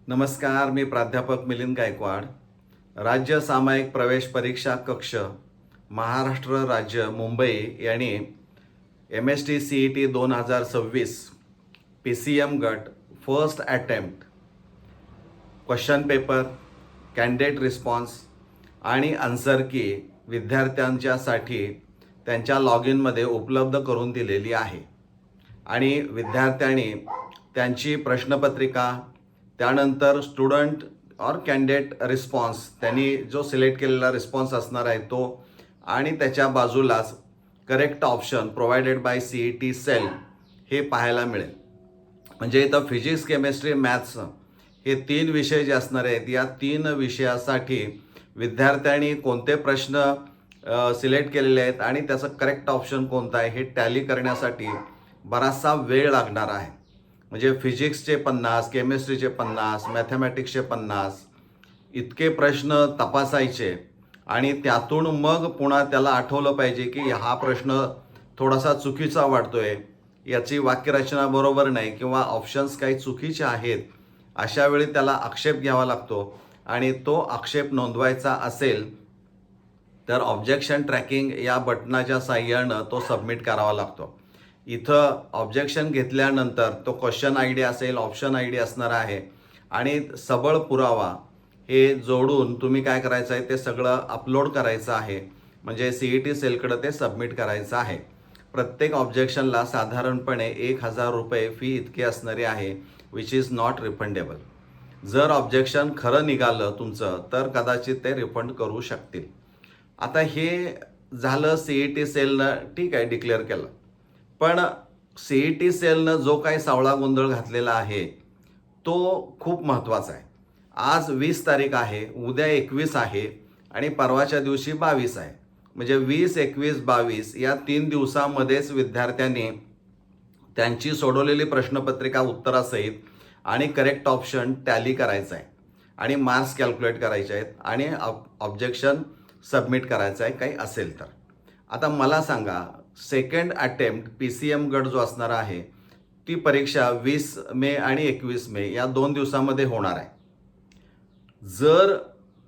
नमस्कार, मी प्राध्यापक मिलिंद गायकवाड. राज्य सामायिक प्रवेश परीक्षा कक्ष महाराष्ट्र राज्य मुंबई यांनी MST-CET 2026 PCM गट first attempt question paper, candidate response आणि आन्सर की विद्यार्थ्यांच्यासाठी त्यांच्या लॉग इनमध्ये उपलब्ध करून दिलेली आहे. आणि विद्यार्थ्यांनी त्यांची प्रश्नपत्रिका, त्यानंतर स्टुडंट और कॅन्डिडेट रिस्पॉन्स, त्यांनी जो सिलेक्ट केलेला रिस्पॉन्स असणार आहे तो, आणि त्याच्या बाजूलाच correct option provided by CET cell हे पाहायला मिळेल. म्हणजे इथं फिजिक्स, केमिस्ट्री, मॅथ्स हे 3 विषय जे असणार आहेत, या 3 विषयासाठी विद्यार्थ्यांनी कोणते प्रश्न सिलेक्ट केलेले आहेत आणि त्याचं करेक्ट ऑप्शन कोणतं आहे हे टॅली करण्यासाठी बराचसा वेळ लागणार आहे. म्हणजे फिजिक्सचे 50, केमिस्ट्रीचे 50, मॅथमॅटिक्सचे 50 इतके प्रश्न तपासायचे आणि त्यातून मग पुन्हा त्याला आठवलं पाहिजे की हा प्रश्न थोडासा चुकीचा वाटतोय, याची वाक्यरचना बरोबर नाही किंवा ऑप्शन्स काही चुकीचे आहेत. अशा वेळी त्याला आक्षेप घ्यावा लागतो आणि तो आक्षेप नोंदवायचा असेल तर ऑब्जेक्शन ट्रॅकिंग या बटनाच्या साहाय्यानं तो सबमिट करावा लागतो. इथं ऑब्जेक्शन घेतल्यानंतर तो क्वेश्चन ID असेल, ऑप्शन ID असणार आहे आणि सबळ पुरावा हे जोडून तुम्ही काय करायचं आहे ते सगळं अपलोड करायचं आहे. म्हणजे CET सेलकडे ते सबमिट करायचं आहे. प्रत्येक ऑब्जेक्शनला साधारणपणे 1000 रुपये फी इतकी असणारी आहे, विच इज नॉट रिफंडेबल. जर ऑब्जेक्शन खरं निघालं तुमचं तर कदाचित ते रिफंड करू शकतील. आता हे झालं CET सेलनं, ठीक आहे, डिक्लेअर केलं. पण CET सेलनं जो काही सावळा गोंधळ घातलेला आहे तो खूप महत्त्वाचा आहे. आज 20 तारीख आहे, उद्या 21 आहे आणि परवाच्या दिवशी 22 आहे. म्हणजे 20, 21, 22 या 3 दिवसामध्येच विद्यार्थ्यांनी त्यांची सोडवलेली प्रश्नपत्रिका उत्तरासहित आणि करेक्ट ऑप्शन टॅली करायचं आहे आणि मार्क्स कॅल्क्युलेट करायचे आहेत आणि ऑब्जेक्शन सबमिट करायचं आहे काही असेल तर. आता मला सांगा, सेकंड अटेम्प्ट PCM गट जो असणार आहे ती परीक्षा 20 मे आणि 21 मे या 2 दिवसामध्ये होणार आहे. जर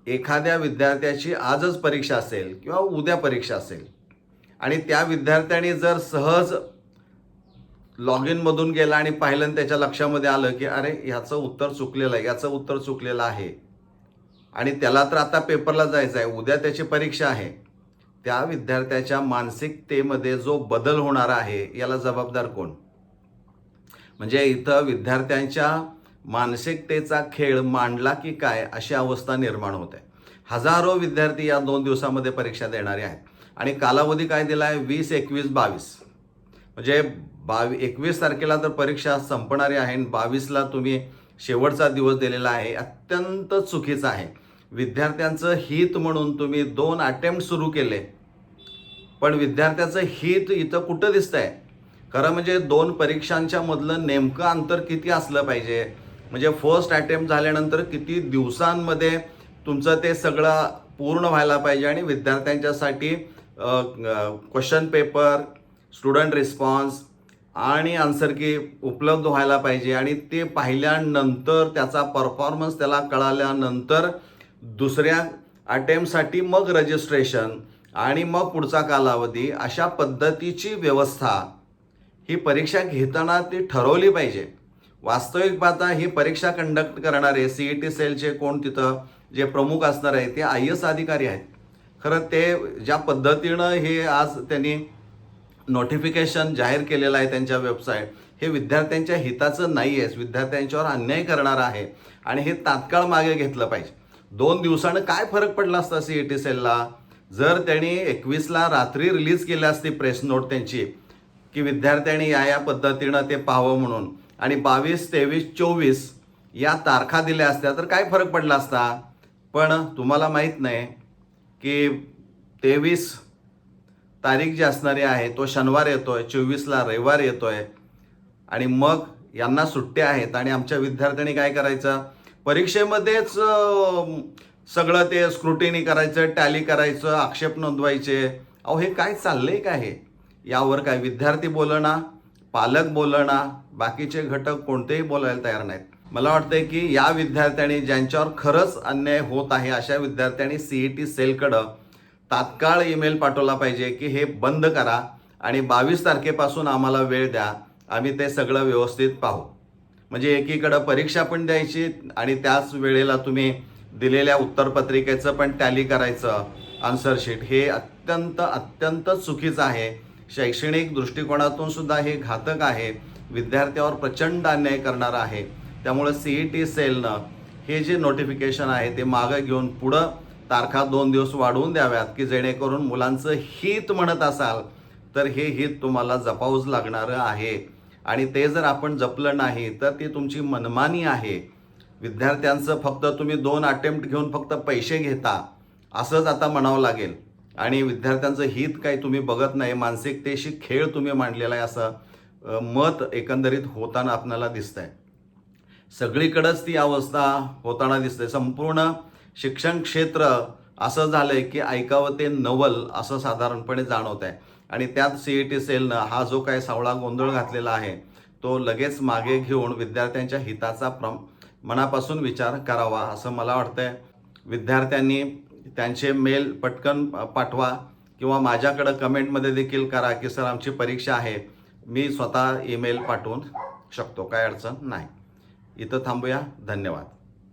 एखाद्या विद्यार्थ्याची आजच परीक्षा असेल किंवा उद्या परीक्षा असेल आणि त्या विद्यार्थ्याने जर सहज लॉग इनमधून गेला आणि पाहिलं आणि त्याच्या लक्षामध्ये आलं की अरे ह्याचं उत्तर चुकलेलं आहे, याचं उत्तर चुकलेलं आहे आणि त्याला तर आता पेपरला जायचं आहे, उद्या त्याची परीक्षा आहे, त्या विद्यार्थ्याच्या मानसिकतेमध्ये जो बदल होणार आहे याला जबाबदार कोण? म्हणजे इथं विद्यार्थ्यांच्या मानसिकतेचा खेळ मांडला की काय अशी अवस्था निर्माण होते. हजारो विद्यार्थी या 2 दिवसामध्ये परीक्षा देणारे आहेत आणि कालावधी काय दिला आहे? 20, 21, 22. म्हणजे 21 तारखेला तर परीक्षा संपणारी आहे आणि 22ला तुम्ही शेवटचा दिवस दिलेला आहे. अत्यंत चुकीचं आहे. विद्यार्थ्यांचं हित म्हणून तुम्ही 2 अटेम्प्ट सुरू केले, पण विद्यार्थ्याचं हित इथं कुठं दिसतंय? खरं म्हणजे 2 परीक्षांच्या मधलं नेमकं अंतर किती असलं पाहिजे? म्हणजे फर्स्ट अटेम्प्ट झाल्यानंतर किती दिवसांमध्ये तुमचं ते सगळं पूर्ण व्हायला पाहिजे आणि विद्यार्थ्यांच्यासाठी क्वेश्चन पेपर, स्टुडंट रिस्पॉन्स आणि आन्सर की उपलब्ध व्हायला पाहिजे आणि ते पाहिल्यानंतर त्याचा परफॉर्मन्स त्याला कळाल्यानंतर दुसऱ्या अटेम्प्टसाठी मग रजिस्ट्रेशन आणि मग पुढचा कालावधी, अशा पद्धतीची व्यवस्था ही परीक्षा घेताना ती ठरवली पाहिजे. वास्तविक पाहता ही परीक्षा कंडक्ट करणारे CET सेलचे कोण तिथं जे प्रमुख असणार आहे ते IAS अधिकारी आहेत. खरं ते ज्या पद्धतीनं हे आज त्यांनी नोटिफिकेशन जाहीर केलेलं आहे त्यांच्या वेबसाईट, हे विद्यार्थ्यांच्या हिताचं नाही आहे, विद्यार्थ्यांच्यावर अन्याय करणार आहे आणि हे तात्काळ मागे घेतलं पाहिजे. 2 दिवसानं काय फरक पडला असता CET सेलला? जर त्यांनी 21ला रात्री रिलीज केली असती प्रेस नोट त्यांची की विद्यार्थ्यांनी या पद्धतीनं ते पाहावं म्हणून आणि 22, 23, 24 या तारखा दिल्या असत्या तर काय फरक पडला असता? पण तुम्हाला माहीत नाही की 23 तारीख जी असणारी आहे तो शनिवार येतोय, 24ला रविवार येतोय आणि मग यांना सुट्ट्या आहेत आणि आमच्या विद्यार्थ्यांनी काय करायचं? परीक्षेमध्येच सगळं ते स्क्रुटिनी करायचं, टॅली करायचं, आक्षेप नोंदवायचे. अहो हे काय चाललंय का? हे यावर काय विद्यार्थी बोलना, पालक बोलना, बाकीचे घटक कोणतेही बोलायला तयार नाहीत. मला वाटतंय की या विद्यार्थ्यांनी ज्यांच्यावर खरंच अन्याय होत आहे अशा विद्यार्थ्यांनी CET सेलकडं तात्काळ ईमेल पाठवला पाहिजे की हे बंद करा आणि 22 तारखेपासून आम्हाला वेळ द्या, आम्ही ते सगळं व्यवस्थित पाहू. म्हणजे एकीकडं परीक्षा पण द्यायची आणि त्याच वेळेला तुम्ही दिलेल्या उत्तरपत्रिकेचं पण टॅली करायचं, आन्सर शीट. हे अत्यंत चुकीचं आहे. शैक्षणिक दृष्टिकोनातून सुद्धा हे घातक आहे, विद्यार्थ्यावर प्रचंड अन्याय करणारं आहे. त्यामुळं CET सेलनं हे जे नोटिफिकेशन आहे ते मागं घेऊन पुढं तारखा 2 दिवस वाढवून द्याव्यात, की जेणेकरून मुलांचं हित म्हणत असाल तर हे हित तुम्हाला जपावंच लागणारं आहे. आणि ते जर आपण जपलं नाही तर ती तुमची मनमानी आहे. विद्यार्थ्यांचं फक्त तुम्ही 2 अटेम्प्ट घेऊन फक्त पैसे घेता असंच आता म्हणावं लागेल. आणि विद्यार्थ्यांचं हित काही तुम्ही बघत नाही, मानसिकतेशी खेळ तुम्ही मांडलेला आहे असं मत एकंदरीत होताना आपल्याला दिसतंय. सगळीकडेच ती अवस्था होताना दिसते. संपूर्ण शिक्षण क्षेत्र असं झालंय की ऐकावं ते नवल असं साधारणपणे जाणवत आहे. आणि त्यात CET सेलनं हा जो काही सावळा गोंधळ घातलेला आहे तो लगेच मागे घेऊन विद्यार्थ्यांच्या हिताचा मनापासून विचार करावा असं मला वाटतंय. विद्यार्थ्यांनी त्यांचे मेल पटकन पाठवा किंवा माझ्याकडं कमेंटमध्ये देखील करा की सर आमची परीक्षा आहे, मी स्वतः ईमेल पाठवून शकतो, काय अडचण नाही. इथं थांबूया. धन्यवाद.